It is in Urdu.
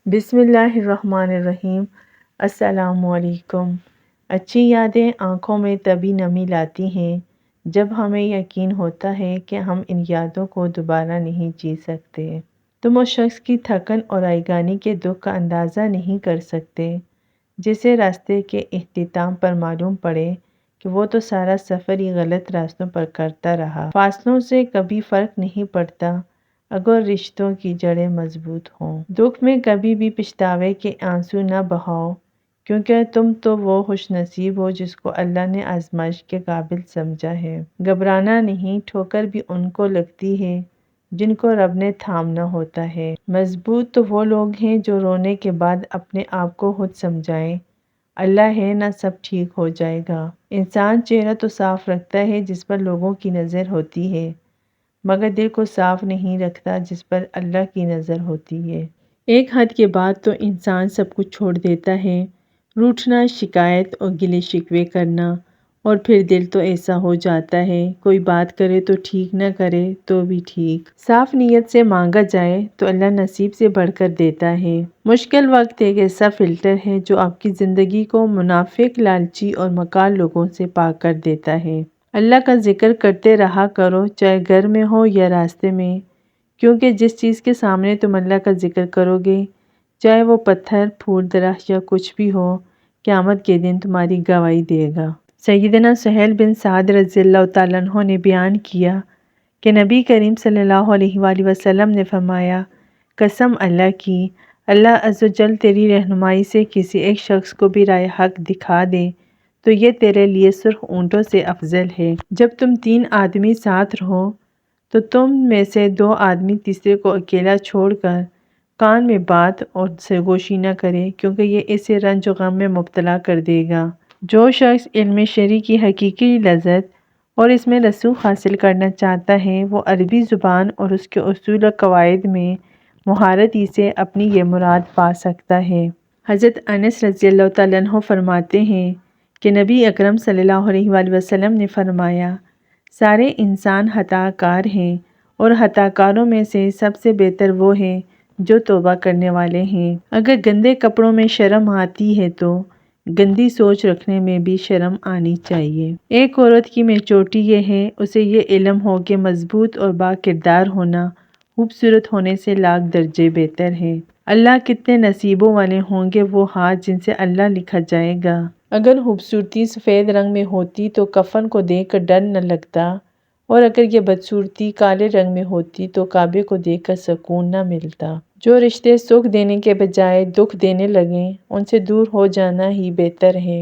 بسم اللہ الرحمن الرحیم۔ السلام علیکم۔ اچھی یادیں آنکھوں میں تبھی نمی لاتی ہیں جب ہمیں یقین ہوتا ہے کہ ہم ان یادوں کو دوبارہ نہیں جی سکتے۔ تم اس شخص کی تھکن اور آئیگانی کے دکھ کا اندازہ نہیں کر سکتے جسے راستے کے اختتام پر معلوم پڑے کہ وہ تو سارا سفر ہی غلط راستوں پر کرتا رہا۔ فاصلوں سے کبھی فرق نہیں پڑتا اگر رشتوں کی جڑیں مضبوط ہوں۔ دکھ میں کبھی بھی پچھتاوے کے آنسو نہ بہاؤ، کیونکہ تم تو وہ خوش نصیب ہو جس کو اللہ نے آزمائش کے قابل سمجھا ہے۔ گھبرانا نہیں، ٹھوکر بھی ان کو لگتی ہے جن کو رب نے تھامنا ہوتا ہے۔ مضبوط تو وہ لوگ ہیں جو رونے کے بعد اپنے آپ کو خود سمجھائیں، اللہ ہے نا، سب ٹھیک ہو جائے گا۔ انسان چہرہ تو صاف رکھتا ہے جس پر لوگوں کی نظر ہوتی ہے، مگر دل کو صاف نہیں رکھتا جس پر اللہ کی نظر ہوتی ہے۔ ایک حد کے بعد تو انسان سب کچھ چھوڑ دیتا ہے، روٹھنا، شکایت اور گلے شکوے کرنا، اور پھر دل تو ایسا ہو جاتا ہے کوئی بات کرے تو ٹھیک نہ کرے تو بھی ٹھیک۔ صاف نیت سے مانگا جائے تو اللہ نصیب سے بڑھ کر دیتا ہے۔ مشکل وقت ایک ایسا فلٹر ہے جو آپ کی زندگی کو منافق، لالچی اور مکار لوگوں سے پاک کر دیتا ہے۔ اللہ کا ذکر کرتے رہا کرو، چاہے گھر میں ہو یا راستے میں، کیونکہ جس چیز کے سامنے تم اللہ کا ذکر کرو گے، چاہے وہ پتھر، پھول، درخت یا کچھ بھی ہو، قیامت کے دن تمہاری گواہی دے گا۔ سیدنا سہیل بن سعد رضی اللہ تعالیٰ عنہ نے بیان کیا کہ نبی کریم صلی اللہ علیہ وآلہ وسلم نے فرمایا، قسم اللہ کی، اللہ عز و جل تیری رہنمائی سے کسی ایک شخص کو بھی راہ حق دکھا دے تو یہ تیرے لیے سرخ اونٹوں سے افضل ہے۔ جب تم 3 آدمی ساتھ رہو تو تم میں سے 2 آدمی تیسرے کو اکیلا چھوڑ کر کان میں بات اور سرگوشی نہ کرے، کیونکہ یہ اسے رنج و غم میں مبتلا کر دے گا۔ جو شخص علم شرع کی حقیقی لذت اور اس میں رسوخ حاصل کرنا چاہتا ہے، وہ عربی زبان اور اس کے اصول و قواعد میں مہارت ہی سے اپنی یہ مراد پا سکتا ہے۔ حضرت انس رضی اللہ تعالیٰ عنہ فرماتے ہیں کہ نبی اکرم صلی اللہ علیہ وآلہ وسلم نے فرمایا، سارے انسان خطا کار ہیں اور خطا کاروں میں سے سب سے بہتر وہ ہیں جو توبہ کرنے والے ہیں۔ اگر گندے کپڑوں میں شرم آتی ہے تو گندی سوچ رکھنے میں بھی شرم آنی چاہیے۔ ایک عورت کی میچورٹی یہ ہے، اسے یہ علم ہو کہ مضبوط اور با کردار ہونا خوبصورت ہونے سے لاکھ درجے بہتر ہے۔ اللہ کتنے نصیبوں والے ہوں گے وہ ہاتھ جن سے اللہ لکھا جائے گا۔ اگر خوبصورتی سفید رنگ میں ہوتی تو کفن کو دیکھ کر ڈر نہ لگتا، اور اگر یہ بدصورتی کالے رنگ میں ہوتی تو کعبے کو دیکھ کر سکون نہ ملتا۔ جو رشتے سکھ دینے کے بجائے دکھ دینے لگیں ان سے دور ہو جانا ہی بہتر ہے۔